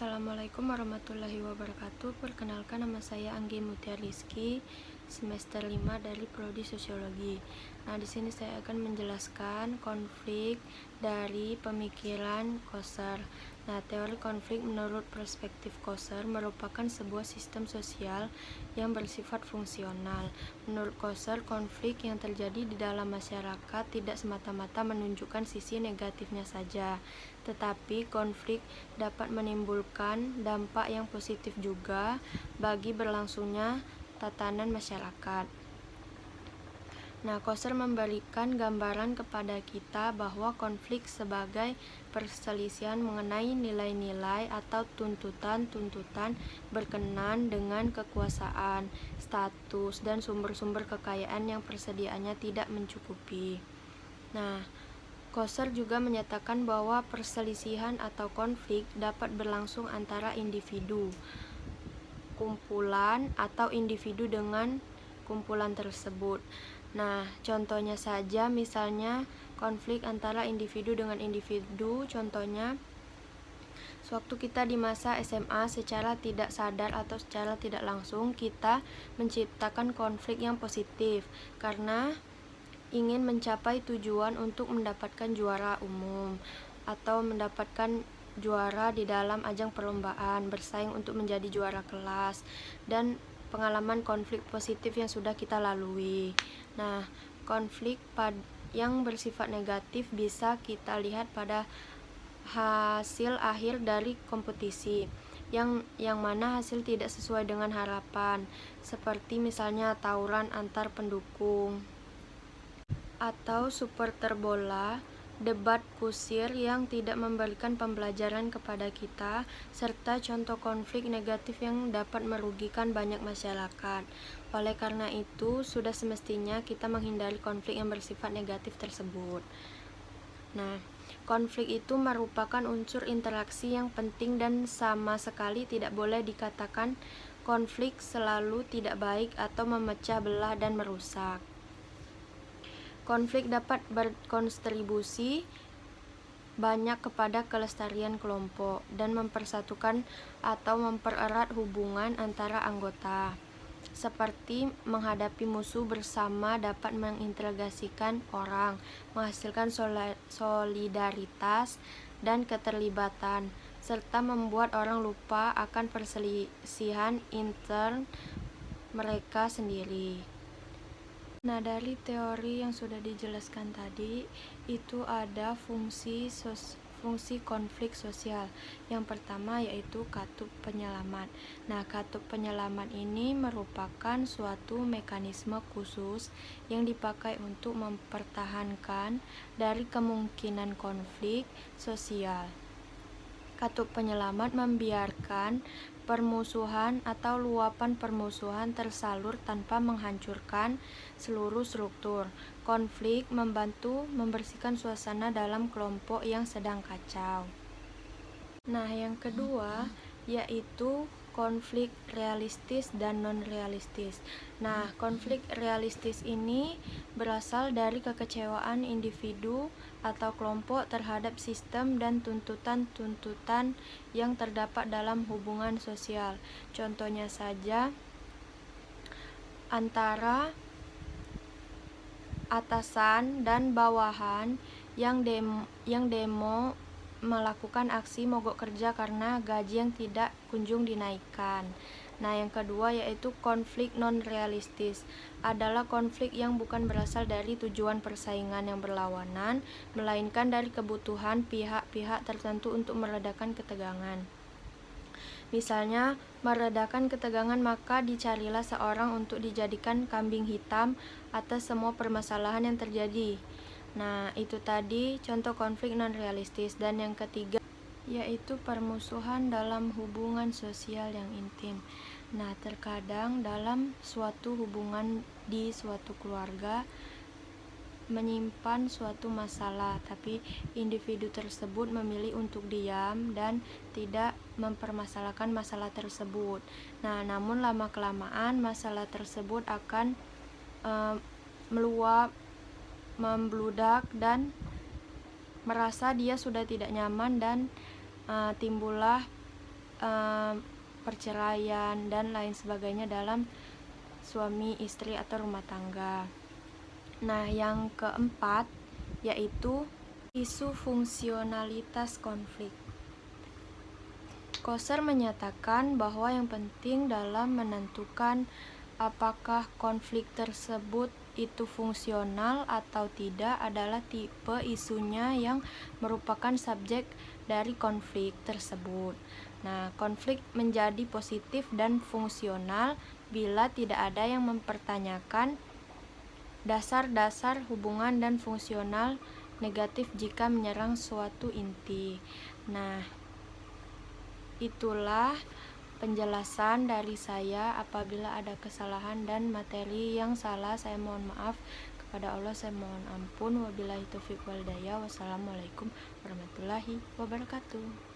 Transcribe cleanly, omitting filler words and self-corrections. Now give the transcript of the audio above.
Assalamualaikum warahmatullahi wabarakatuh. Perkenalkan, nama saya Anggi Mutia Rizky, semester 5 dari Prodi Sosiologi. Nah, di sini saya akan menjelaskan konflik dari pemikiran Koser. Nah, teori konflik menurut perspektif Koser merupakan sebuah sistem sosial yang bersifat fungsional. Menurut Koser, konflik yang terjadi di dalam masyarakat tidak semata-mata menunjukkan sisi negatifnya saja, tetapi konflik dapat menimbulkan dampak yang positif juga bagi berlangsungnya tatanan masyarakat. Nah, Koser memberikan gambaran kepada kita bahwa konflik sebagai perselisihan mengenai nilai-nilai atau tuntutan-tuntutan berkenaan dengan kekuasaan, status, dan sumber-sumber kekayaan yang persediaannya tidak mencukupi. Nah, Koser juga menyatakan bahwa perselisihan atau konflik dapat berlangsung antara individu, kumpulan, atau individu dengan kumpulan tersebut. Nah, contohnya saja misalnya konflik antara individu dengan individu, contohnya sewaktu kita di masa SMA secara tidak sadar atau secara tidak langsung kita menciptakan konflik yang positif karena ingin mencapai tujuan untuk mendapatkan juara umum atau mendapatkan juara di dalam ajang perlombaan, bersaing untuk menjadi juara kelas, dan pengalaman konflik positif yang sudah kita lalui. Nah, konflik yang bersifat negatif bisa kita lihat pada hasil akhir dari kompetisi yang mana hasil tidak sesuai dengan harapan, seperti misalnya tawuran antar pendukung atau supporter bola, debat kusir yang tidak memberikan pembelajaran kepada kita, serta contoh konflik negatif yang dapat merugikan banyak masyarakat. Oleh karena itu, sudah semestinya kita menghindari konflik yang bersifat negatif tersebut. Nah, konflik itu merupakan unsur interaksi yang penting dan sama sekali tidak boleh dikatakan konflik selalu tidak baik atau memecah belah dan merusak. Konflik dapat berkontribusi banyak kepada kelestarian kelompok dan mempersatukan atau mempererat hubungan antara anggota. Seperti menghadapi musuh bersama dapat mengintegrasikan orang, menghasilkan solidaritas dan keterlibatan, serta membuat orang lupa akan perselisihan intern mereka sendiri. Nah, dari teori yang sudah dijelaskan tadi, itu ada fungsi konflik sosial. Yang pertama yaitu katup penyelamat. Nah, katup penyelamat ini merupakan suatu mekanisme khusus yang dipakai untuk mempertahankan dari kemungkinan konflik sosial. Katup penyelamat membiarkan permusuhan atau luapan permusuhan tersalur tanpa menghancurkan seluruh struktur. Konflik membantu membersihkan suasana dalam kelompok yang sedang kacau. Nah, yang kedua yaitu konflik realistis dan non-realistis. Nah, konflik realistis ini berasal dari kekecewaan individu atau kelompok terhadap sistem dan tuntutan-tuntutan yang terdapat dalam hubungan sosial. Contohnya saja antara atasan dan bawahan yang demo melakukan aksi mogok kerja karena gaji yang tidak kunjung dinaikkan. Nah, yang kedua yaitu konflik non-realistis. Adalah konflik yang bukan berasal dari tujuan persaingan yang berlawanan, melainkan dari kebutuhan pihak-pihak tertentu untuk meredakan ketegangan. Misalnya, meredakan ketegangan maka dicarilah seorang untuk dijadikan kambing hitam atas semua permasalahan yang terjadi. Nah, itu tadi contoh konflik non-realistis. Dan yang ketiga yaitu permusuhan dalam hubungan sosial yang intim. Nah, terkadang dalam suatu hubungan di suatu keluarga menyimpan suatu masalah, tapi individu tersebut memilih untuk diam dan tidak mempermasalahkan masalah tersebut. Nah, namun lama-kelamaan masalah tersebut akan meluap, membludak, dan merasa dia sudah tidak nyaman dan timbullah perceraian dan lain sebagainya dalam suami istri atau rumah tangga. Nah, yang keempat yaitu isu fungsionalitas konflik. Koser menyatakan bahwa yang penting dalam menentukan apakah konflik tersebut itu fungsional atau tidak adalah tipe isunya yang merupakan subjek dari konflik tersebut. Nah, konflik menjadi positif dan fungsional bila tidak ada yang mempertanyakan dasar-dasar hubungan dan fungsional negatif jika menyerang suatu inti. Nah, itulah penjelasan dari saya. Apabila ada kesalahan dan materi yang salah, saya mohon maaf. Kepada Allah saya mohon ampun. Wabillahi taufiq wal hidayah. Wassalamualaikum warahmatullahi wabarakatuh.